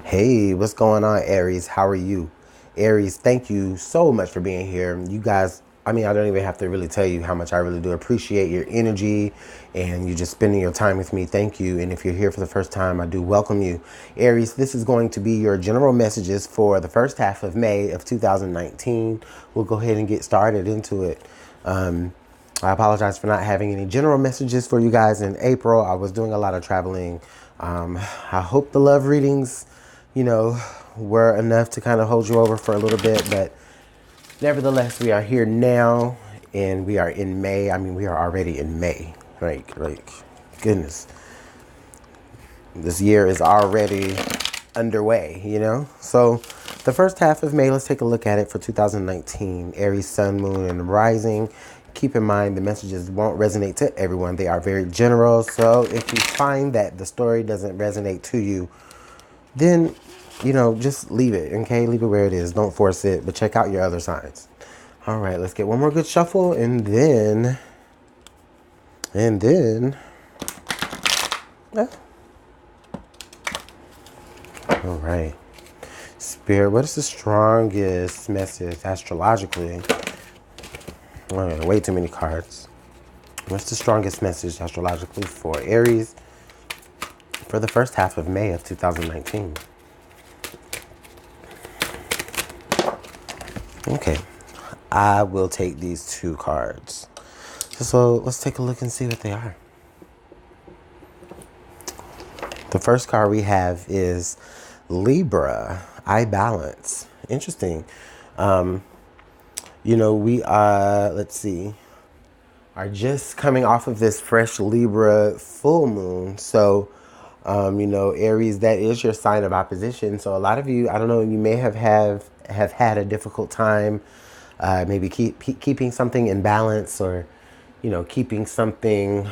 Hey, what's going on, Aries? How are you? Aries, thank you so much for being here. You guys, I mean, I don't even have to really tell you how much I really do appreciate your energy and you just spending your time with me. Thank you. And if you're here for the first time, I do welcome you. Aries, this is going to be your general messages for the first half of May of 2019. We'll go ahead and get started into it. I apologize for not having any general messages for you guys in April. I was doing a lot of traveling. I hope the love readings, were enough to kind of hold you over for a little bit, but nevertheless, we are here now and we are in May. I mean, we are already in May. Like, goodness. This year is already underway, So the first half of May, let's take a look at it for 2019. Aries, Sun, Moon, and Rising. Keep in mind the messages won't resonate to everyone. They are very general. So if you find that the story doesn't resonate to you, then, just leave it, okay? Leave it where it is. Don't force it, but check out your other signs. All right, let's get one more good shuffle, and then, all right. Spirit, what is the strongest message astrologically? Oh, way too many cards. What's the strongest message astrologically for Aries for the first half of May of 2019? Okay, I will take these two cards. So let's take a look and see what they are. The first card we have is Libra, I balance. Interesting. We are, let's see, are just coming off of this fresh Libra full moon. So, Aries, that is your sign of opposition. So a lot of you, I don't know, you may have had a difficult time maybe keeping something in balance or, keeping something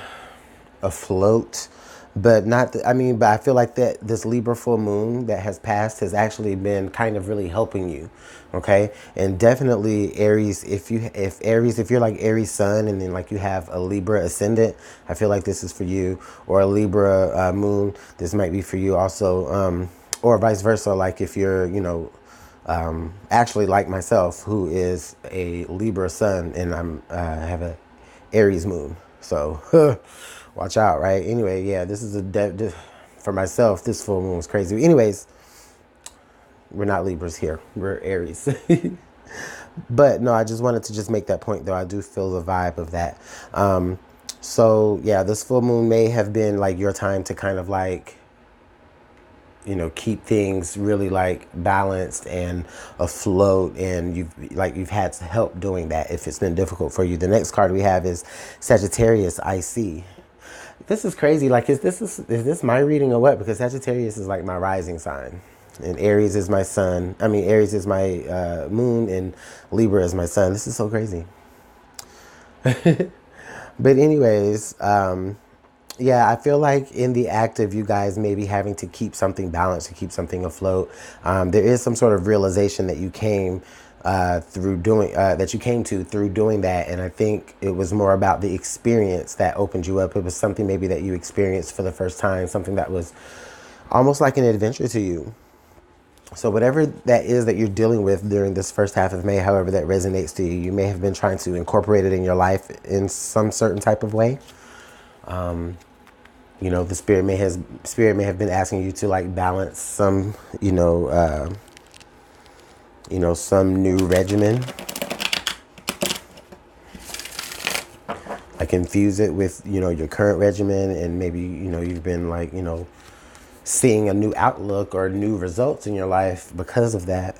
afloat. But but I feel like that this Libra full moon that has passed has actually been kind of really helping you. Okay. And definitely Aries, if you're like Aries sun and then like you have a Libra ascendant, I feel like this is for you, or a Libra moon. This might be for you also. Or vice versa. Like if you're, actually like myself, who is a Libra sun and have a Aries moon. So watch out, right? Anyway, yeah, this is for myself, this full moon was crazy. Anyways, we're not Libras here. We're Aries. But no, I just wanted to just make that point, though. I do feel the vibe of that. So yeah, this full moon may have been like your time to kind of like, keep things really like balanced and afloat, and you've had help doing that if it's been difficult for you. The next card we have is Sagittarius, I see. This is crazy. Like, is this my reading or what? Because Sagittarius is like my rising sign, and Aries is my sun. Aries is my moon, and Libra is my sun. This is so crazy. But anyways, yeah, I feel like in the act of you guys maybe having to keep something balanced, to keep something afloat, there is some sort of realization that you came through doing that. And I think it was more about the experience that opened you up. It was something maybe that you experienced for the first time, something that was almost like an adventure to you. So whatever that is that you're dealing with during this first half of May, however that resonates to you, you may have been trying to incorporate it in your life in some certain type of way. The spirit may have been asking you to like balance some, some new regimen. Like infuse it with, your current regimen, and maybe, you've been like, seeing a new outlook or new results in your life because of that.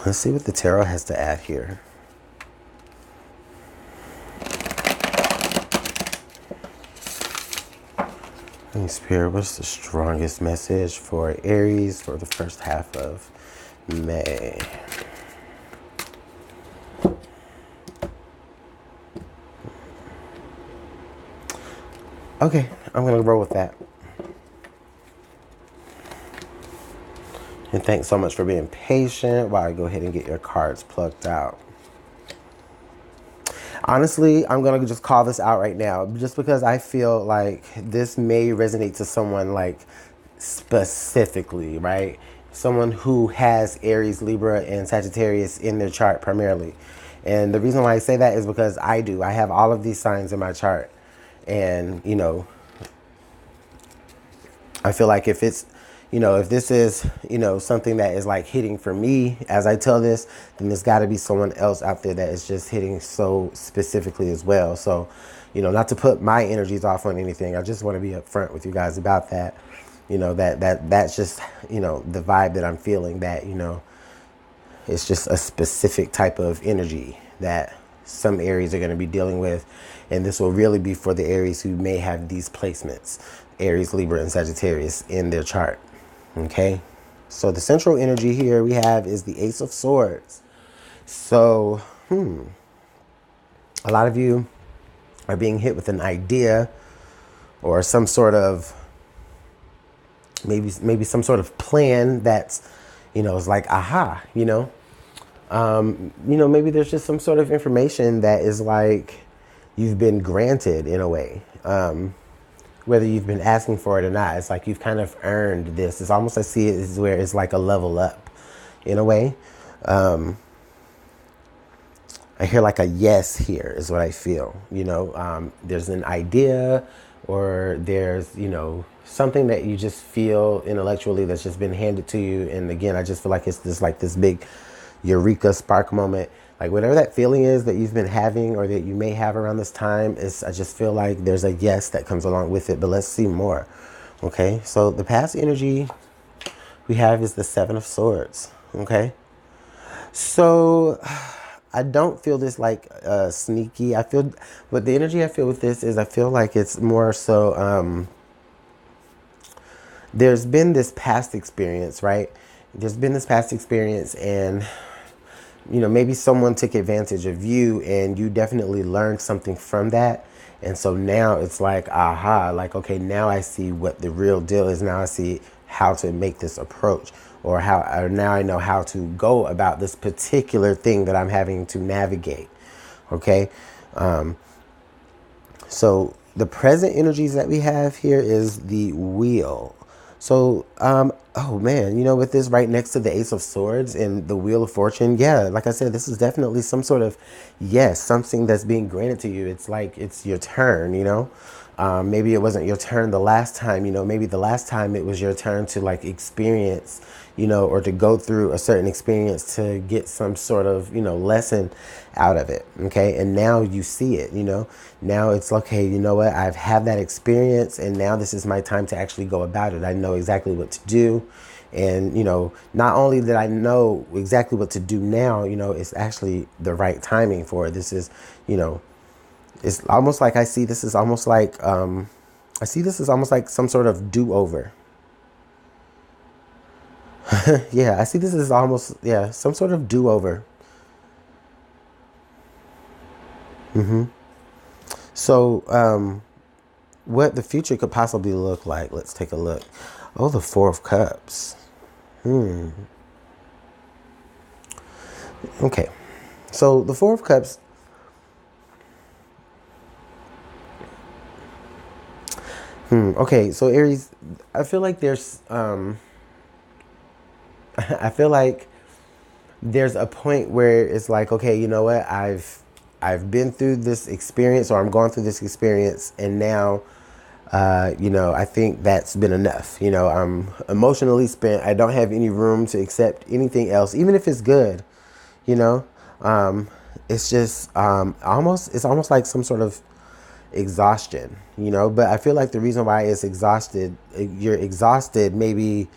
Let's see what the tarot has to add here. Spirit, what's the strongest message for Aries for the first half of May? Okay, I'm going to roll with that. And thanks so much for being patient while I go ahead and get your cards plucked out. Honestly, I'm going to just call this out right now just because I feel like this may resonate to someone like specifically, right? Someone who has Aries, Libra, and Sagittarius in their chart primarily. And the reason why I say that is because I do. I have all of these signs in my chart. And, you know, I feel like if it's, you know, if this is, you know, something that is like hitting for me as I tell this, then there's got to be someone else out there that is just hitting so specifically as well. So, you know, not to put my energies off on anything. I just want to be upfront with you guys about that. You know, that's just, you know, the vibe that I'm feeling, that, you know, it's just a specific type of energy that some Aries are going to be dealing with. And this will really be for the Aries who may have these placements, Aries, Libra, and Sagittarius in their chart. Okay. So the central energy here we have is the Ace of Swords. So, a lot of you are being hit with an idea or some sort of, maybe some sort of plan that's, you know, is like, aha, you know, maybe there's just some sort of information that is like you've been granted in a way, whether you've been asking for it or not. It's like you've kind of earned this. It's almost, I see it as where it's like a level up in a way. I hear like a yes here is what I feel, you know. There's an idea, or there's, you know, something that you just feel intellectually that's just been handed to you. And again, I just feel like it's this like this big eureka spark moment. Like whatever that feeling is that you've been having or that you may have around this time, is, I just feel like there's a yes that comes along with it. But let's see more. Okay, so the past energy we have is the Seven of Swords. Okay, so I don't feel this like sneaky. I feel, but the energy I feel with this is, I feel like it's more so, there's been this past experience, right? There's been this past experience, and, you know, maybe someone took advantage of you, and you definitely learned something from that. And so now it's like, aha, like, okay, now I see what the real deal is. Now I see how to make this approach, or now I know how to go about this particular thing that I'm having to navigate. Okay. So the present energies that we have here is the Wheel. So, oh man, you know, with this right next to the Ace of Swords and the Wheel of Fortune, yeah, like I said, this is definitely some sort of, yes, something that's being granted to you. It's like, it's your turn, you know. Maybe it wasn't your turn the last time, you know, maybe the last time it was your turn to like experience, you know, or to go through a certain experience to get some sort of, you know, lesson out of it. Okay. And now you see it, you know, now it's okay, you know what, I've had that experience, and now this is my time to actually go about it. I know exactly what to do. And, you know, not only that I know exactly what to do now, you know, it's actually the right timing for it. This is, you know, it's almost like I see this is almost like, I see this is almost like some sort of do-over. Yeah, I see this is almost, yeah, some sort of do-over. So, what the future could possibly look like. Let's take a look. Oh, the Four of Cups. Okay. So the Four of Cups. Okay, so Aries, I feel like there's, I feel like there's a point where it's like, okay, you know what, I've been through this experience, or I'm going through this experience, and now, you know, I think that's been enough. You know, I'm emotionally spent. I don't have any room to accept anything else, even if it's good. You know, it's just it's almost like some sort of exhaustion. You know, but I feel like the reason why it's exhausted, you're exhausted, maybe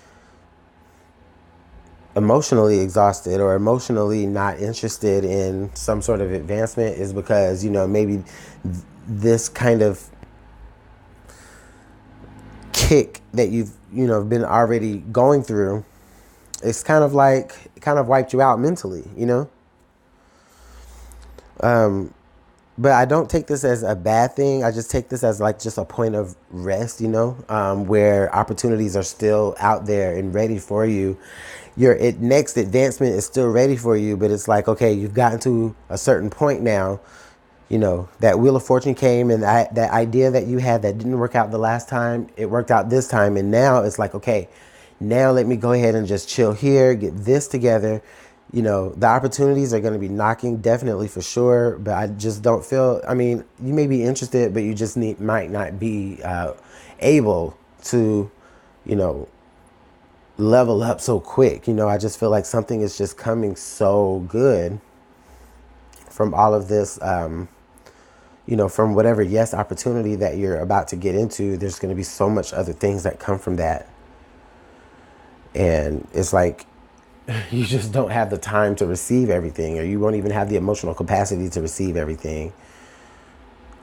emotionally exhausted or emotionally not interested in some sort of advancement, is because, you know, maybe this kind of kick that you've, you know, been already going through, it's kind of like, it kind of wiped you out mentally, you know. But I don't take this as a bad thing. I just take this as like just a point of rest, you know, where opportunities are still out there and ready for you. Your next advancement is still ready for you, but it's like, okay, you've gotten to a certain point now. you know, that Wheel of Fortune came, and that idea that you had that didn't work out the last time, it worked out this time. And now it's like, okay, now let me go ahead and just chill here, get this together. You know, the opportunities are going to be knocking, definitely, for sure. But I just don't feel, I mean, you may be interested, but you just might not be able to, you know, level up so quick. You know, I just feel like something is just coming so good from all of this, you know, from whatever yes opportunity that you're about to get into. There's going to be so much other things that come from that. And it's like, you just don't have the time to receive everything, or you won't even have the emotional capacity to receive everything.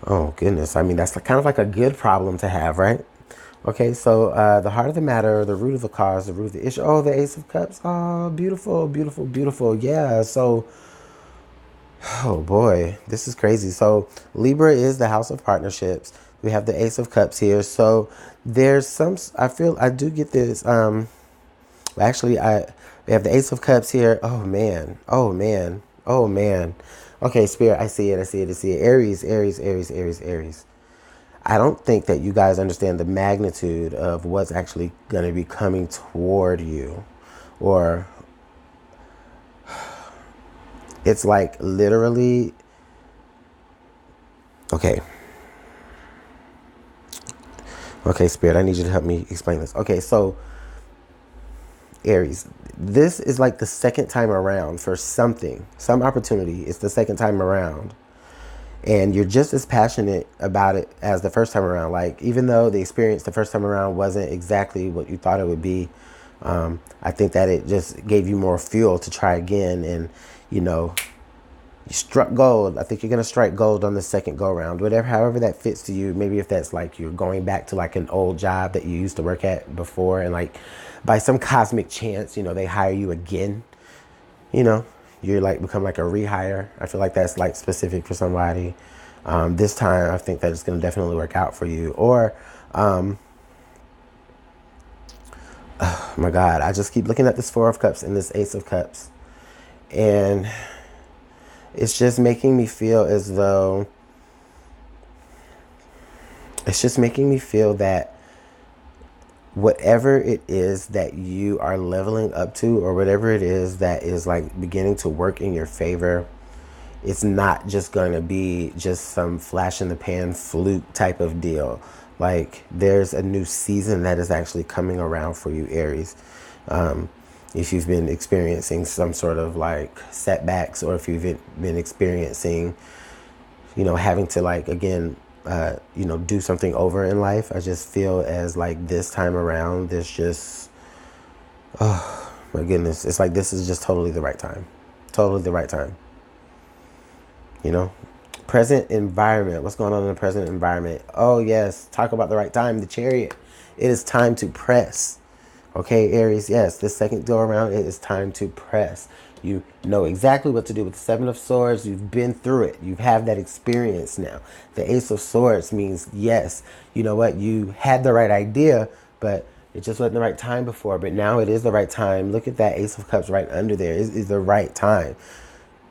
Oh, goodness. I mean, that's kind of like a good problem to have, right? Okay, so the heart of the matter, the root of the cause, the root of the issue. Oh, the Ace of Cups. Oh, beautiful, beautiful, beautiful. Yeah, so, oh boy, this is crazy. So Libra is the house of partnerships. We have the Ace of Cups here. So there's some, I do get this, actually, we have the Ace of Cups here. Oh, man. Oh, man. Oh, man. Okay, Spirit, I see it. I see it. I see it. Aries, Aries, Aries, Aries, Aries. I don't think that you guys understand the magnitude of what's actually going to be coming toward you. Or it's like literally, okay. Okay, Spirit, I need you to help me explain this. Okay, so Aries, this is like the second time around for something, some opportunity. It's the second time around. And you're just as passionate about it as the first time around. Like, even though the experience the first time around wasn't exactly what you thought it would be, I think that it just gave you more fuel to try again. And, you know, you struck gold. I think you're going to strike gold on the second go round, whatever, however that fits to you. Maybe if that's like you're going back to like an old job that you used to work at before, and like by some cosmic chance, you know, they hire you again, you know, you're like become like a rehire. I feel like that's like specific for somebody. This time, I think that it's going to definitely work out for you. Or, oh my God, I just keep looking at this Four of Cups and this Ace of Cups. And it's just making me feel as though, it's just making me feel that whatever it is that you are leveling up to, or whatever it is that is like beginning to work in your favor, it's not just going to be just some flash in the pan fluke type of deal. Like, there's a new season that is actually coming around for you, Aries. If you've been experiencing some sort of like setbacks, or if you've been experiencing, you know, having to like, again, you know, do something over in life, I just feel as like this time around, there's just, oh my goodness, it's like this is just totally the right time. Totally the right time. You know, present environment. What's going on in the present environment? Oh, yes. Talk about the right time. The Chariot. It is time to press. Okay, Aries. Yes, this second go around, it is time to press. You know exactly what to do with the Seven of Swords. You've been through it. You have that experience now. The Ace of Swords means, yes, you know what? You had the right idea, but it just wasn't the right time before. But now it is the right time. Look at that Ace of Cups right under there. It is the right time.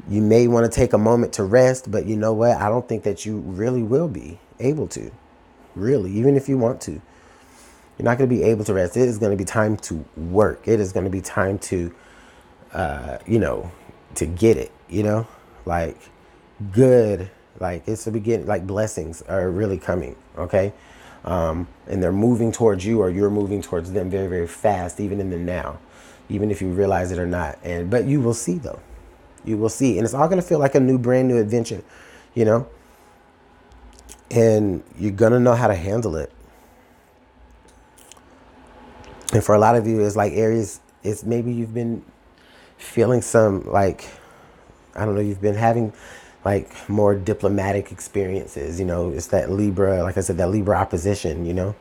You may want to take a moment to rest, but you know what? I don't think that you really will be able to. Really, even if you want to. You're not going to be able to rest. It is going to be time to work. It is going to be time to, you know, to get it, you know? Like, good. Like, it's the beginning. Like, blessings are really coming, okay? And they're moving towards you, or you're moving towards them very, very fast, even in the now. Even if you realize it or not. But you will see, though. You will see. And it's all going to feel like a new, brand new adventure, you know? And you're going to know how to handle it. And for a lot of you, it's like Aries, it's maybe you've been feeling some, like, I don't know, you've been having like more diplomatic experiences, you know? It's that Libra, like I said, that Libra opposition, you know?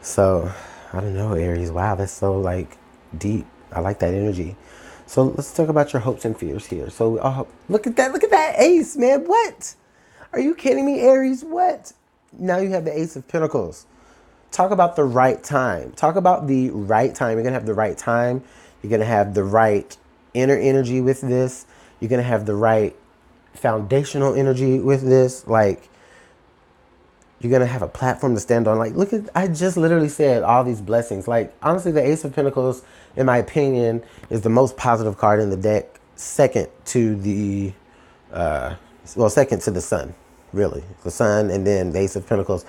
So, I don't know, Aries. Wow, that's so like deep. I like that energy. So let's talk about your hopes and fears here. So look at that. Look at that ace, man. What? Are you kidding me, Aries? What? Now you have the Ace of Pentacles. Talk about the right time. Talk about the right time. You're going to have the right time. You're going to have the right inner energy with this. You're going to have the right foundational energy with this. Like, you're going to have a platform to stand on. Like, look at, I just literally said all these blessings. Like, honestly, the Ace of Pentacles, in my opinion, is the most positive card in the deck. Second to the, well, second to the Sun, really. The Sun and then the Ace of Pentacles.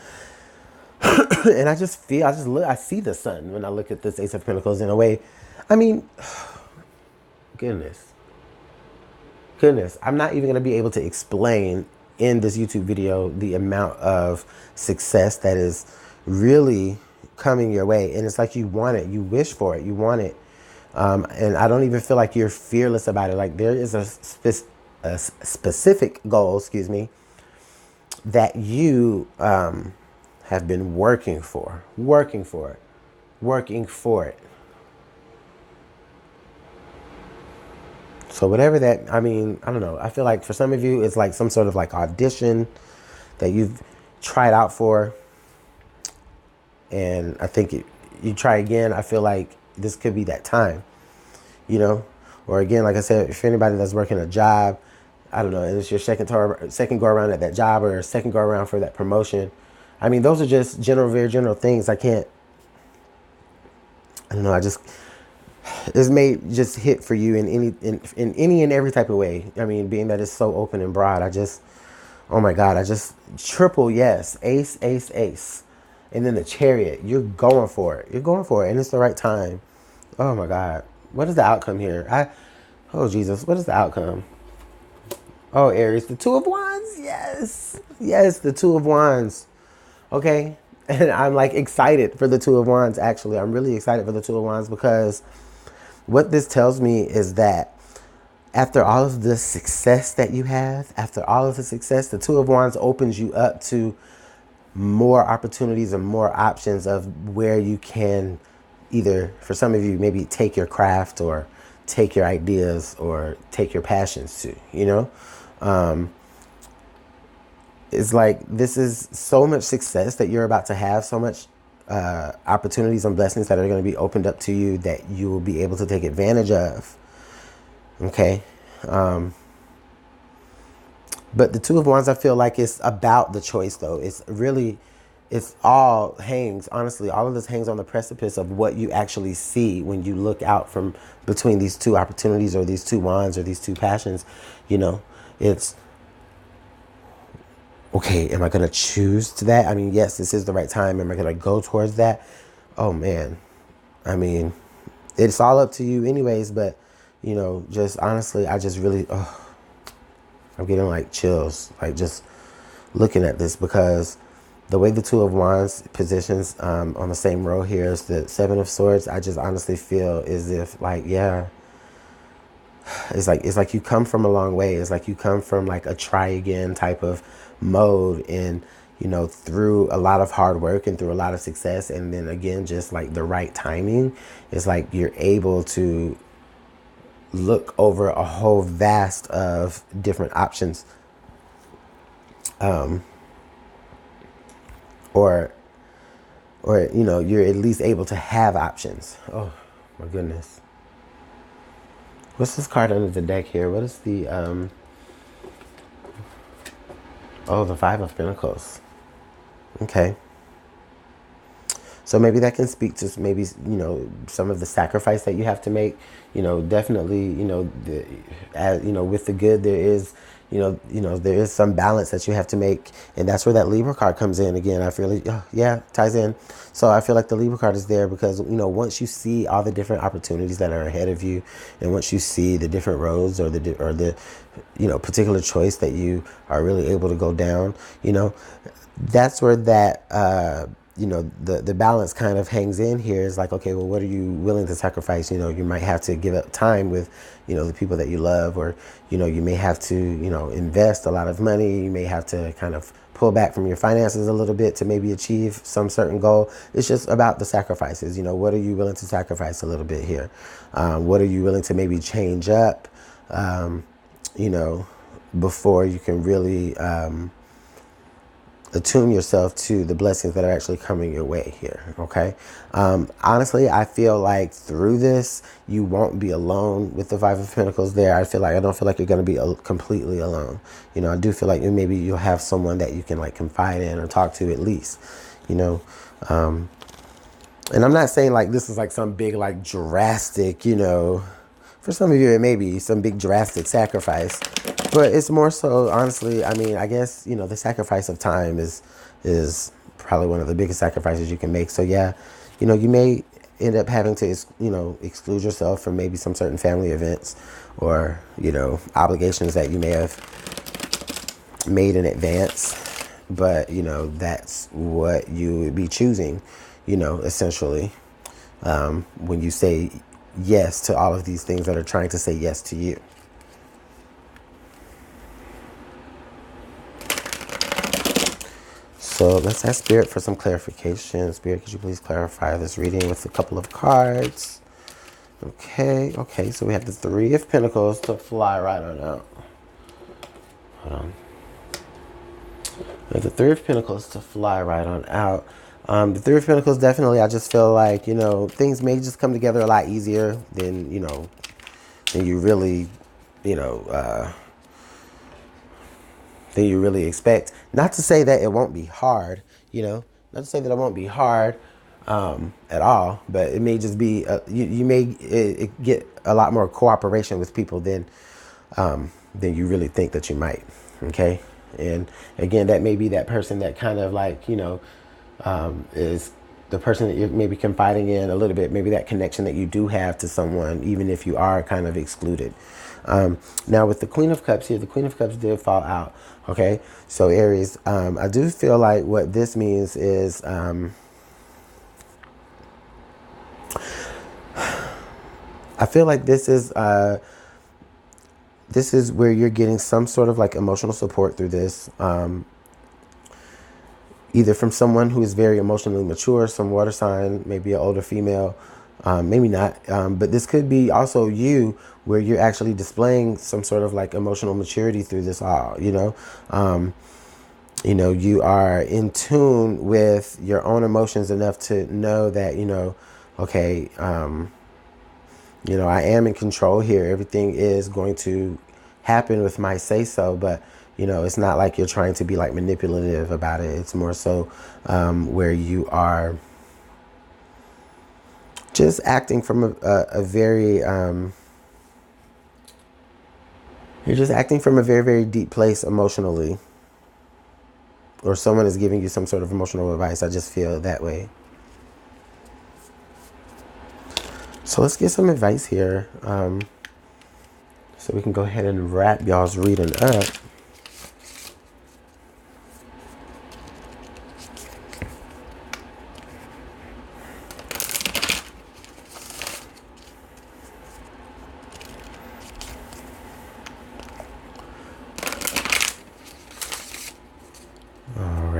And I just feel, I see the Sun when I look at this Ace of Pentacles in a way. I mean, goodness. I'm not even going to be able to explain in this YouTube video the amount of success that is really coming your way. And it's like you want it, you wish for it, you want it. And I don't even feel like you're fearless about it. Like, there is a specific goal, excuse me, that you have been working for it. So whatever that, I mean, I don't know. I feel like for some of you, it's like some sort of like audition that you've tried out for. And I think you try again. I feel like this could be that time, you know? Or again, like I said, if anybody that's working a job, I don't know, and it's your second go around at that job, or second go around for that promotion. I mean, those are just very general things. I don't know, this may just hit for you in any and every type of way. I mean, being that it's so open and broad, oh my God, triple yes, ace, ace, ace. And then the Chariot, you're going for it. And it's the right time. Oh my God. What is the outcome here? Oh Jesus, what is the outcome? Oh, Aries, the Two of Wands. Yes. Yes, the Two of Wands. Okay. And I'm like excited for the Two of Wands, actually. I'm really excited for the Two of Wands, because what this tells me is that after all of the success that you have, the Two of Wands opens you up to more opportunities and more options of where you can either, for some of you, maybe take your craft or take your ideas or take your passions to, you know? It's like, this is so much success that you're about to have, so much opportunities and blessings that are going to be opened up to you that you will be able to take advantage of. Okay. But the Two of Wands, I feel like it's about the choice, though. Honestly, all of this hangs on the precipice of what you actually see when you look out from between these two opportunities, or these two wands, or these two passions. You know, it's, okay, am I going to choose to that? I mean, yes, this is the right time. Am I going to go towards that? Oh, man. I mean, it's all up to you anyways, but, you know, just honestly, I just really, I'm getting like chills, like just looking at this, because the way the Two of Wands positions on the same row here is the Seven of Swords. I just honestly feel as if, like, yeah, it's like you come from a long way. It's like you come from like a try again type of mode, and, you know, through a lot of hard work and through a lot of success, and then again, just like the right timing, it's like you're able to look over a whole vast of different options, or you know, you're at least able to have options. Oh my goodness, what's this card under the deck here? What is the the Five of Pentacles? Okay. So maybe that can speak to maybe, you know, some of the sacrifice that you have to make. You know, definitely, you know, with the good, there is, there is some balance that you have to make. And that's where that Libra card comes in again. I feel like, ties in. So I feel like the Libra card is there because, you know, once you see all the different opportunities that are ahead of you, and once you see the different roads or the particular choice that you are really able to go down, you know, that's where that, the balance kind of hangs in here. Is like, okay, well, what are you willing to sacrifice? You know, you might have to give up time with, the people that you love, or, you may have to, invest a lot of money. You may have to kind of pull back from your finances a little bit to maybe achieve some certain goal. It's just about the sacrifices. What are you willing to sacrifice a little bit here? What are you willing to maybe change up, before you can really, attune yourself to the blessings that are actually coming your way here. Okay. Honestly, I feel like through this, you won't be alone with the Five of Pentacles there. I don't feel like you're going to be completely alone. You know, I do feel like maybe you'll have someone that you can like confide in or talk to at least, you know. And I'm not saying like this is like some big, like drastic, you know, for some of you, it may be some big drastic sacrifice, but it's more so, honestly, I mean, I guess, you know, the sacrifice of time is probably one of the biggest sacrifices you can make. So yeah, you know, you may end up having to, you know, exclude yourself from maybe some certain family events or, you know, obligations that you may have made in advance. But, you know, that's what you would be choosing, you know, essentially, when you say yes to all of these things that are trying to say yes to you. So let's ask Spirit for some clarification. Spirit, could you please clarify this reading with a couple of cards? Okay, so we have the Three of Pentacles to fly right on out. Hold on. We have the Three of Pentacles to fly right on out. The Three of Pentacles, definitely, I just feel like, you know, things may just come together a lot easier than, you know, than you really, you know, than you really expect. Not to say that it won't be hard, you know, not to say that it won't be hard at all, but it may just be, you may get a lot more cooperation with people than you really think that you might, okay? And again, that may be that person that kind of like, you know, is the person that you're maybe confiding in a little bit, maybe that connection that you do have to someone, even if you are kind of excluded. Now with the Queen of Cups here, the Queen of Cups did fall out. Okay, so Aries, I do feel like what this means is, I feel like this is where you're getting some sort of like emotional support through this. Either from someone who is very emotionally mature, some water sign, maybe an older female, maybe not. But this could be also you, where you're actually displaying some sort of like emotional maturity through this all, you know. You know, you are in tune with your own emotions enough to know that, you know, okay, you know, I am in control here. Everything is going to happen with my say so, but you know, it's not like you're trying to be like manipulative about it. It's more so where you are just acting from a very, you're just acting from a very, very deep place emotionally. Or someone is giving you some sort of emotional advice. I just feel that way. So let's get some advice here. So we can go ahead and wrap y'all's reading up.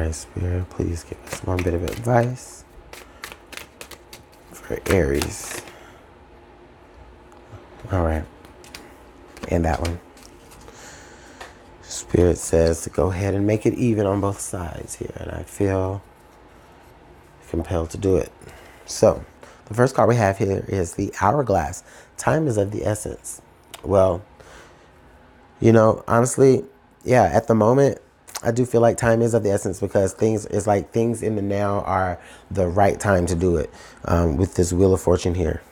Spirit, please give us one bit of advice for Aries. All right. And that one. Spirit says to go ahead and make it even on both sides here. And I feel compelled to do it. So the first card we have here is the Hourglass. Time is of the essence. Well, you know, honestly, yeah, at the moment, I do feel like time is of the essence because things in the now are the right time to do it. With this Wheel of Fortune here,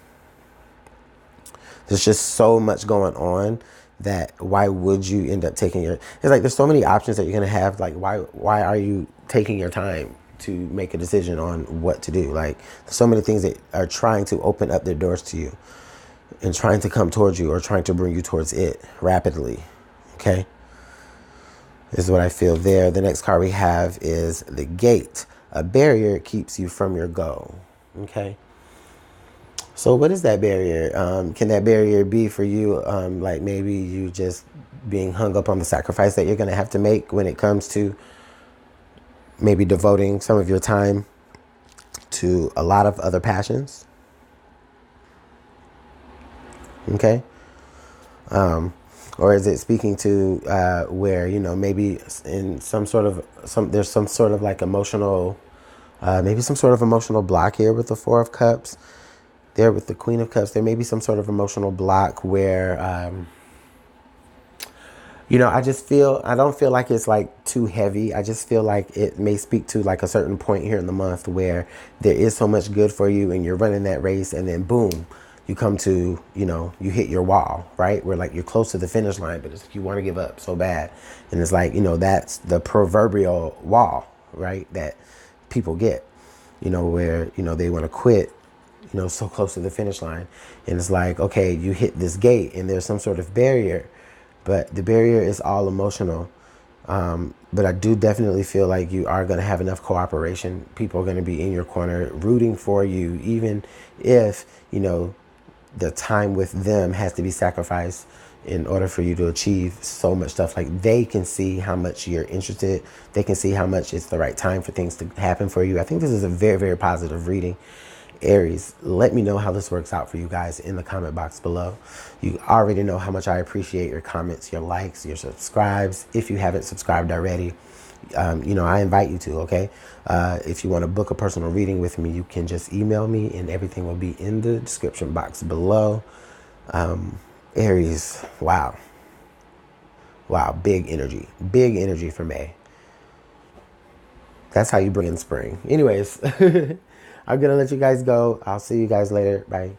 there's just so much going on that why would you end up taking it's like there's so many options that you're gonna have. Like why are you taking your time to make a decision on what to do? Like there's so many things that are trying to open up their doors to you and trying to come towards you or trying to bring you towards it rapidly. Okay. Is what I feel there. The next card we have is the Gate. A barrier keeps you from your goal. Okay. So what is that barrier? Can that barrier be for you? Like maybe you just being hung up on the sacrifice that you're going to have to make when it comes to maybe devoting some of your time to a lot of other passions. Okay. Or is it speaking to where, you know, maybe in there's some sort of like emotional, maybe some sort of emotional block here with the Four of Cups. There with the Queen of Cups, there may be some sort of emotional block where, you know, I don't feel like it's like too heavy. I just feel like it may speak to like a certain point here in the month where there is so much good for you and you're running that race, and then boom, you come to, you know, you hit your wall, right? Where like you're close to the finish line, but it's like you want to give up so bad. And it's like, you know, that's the proverbial wall, right? That people get, you know, where, you know, they want to quit, you know, so close to the finish line. And it's like, okay, you hit this gate and there's some sort of barrier, but the barrier is all emotional. But I do definitely feel like you are going to have enough cooperation. People are going to be in your corner rooting for you, even if, you know, the time with them has to be sacrificed in order for you to achieve so much stuff. Like they can see how much you're interested. They can see how much it's the right time for things to happen for you. I think this is a very, very positive reading. Aries, let me know how this works out for you guys in the comment box below. You already know how much I appreciate your comments, your likes, your subscribes. If you haven't subscribed already, you know, I invite you to, okay? If you want to book a personal reading with me, you can just email me and everything will be in the description box below. Aries, wow. Wow, big energy for May. That's how you bring in spring. Anyways, I'm going to let you guys go. I'll see you guys later. Bye.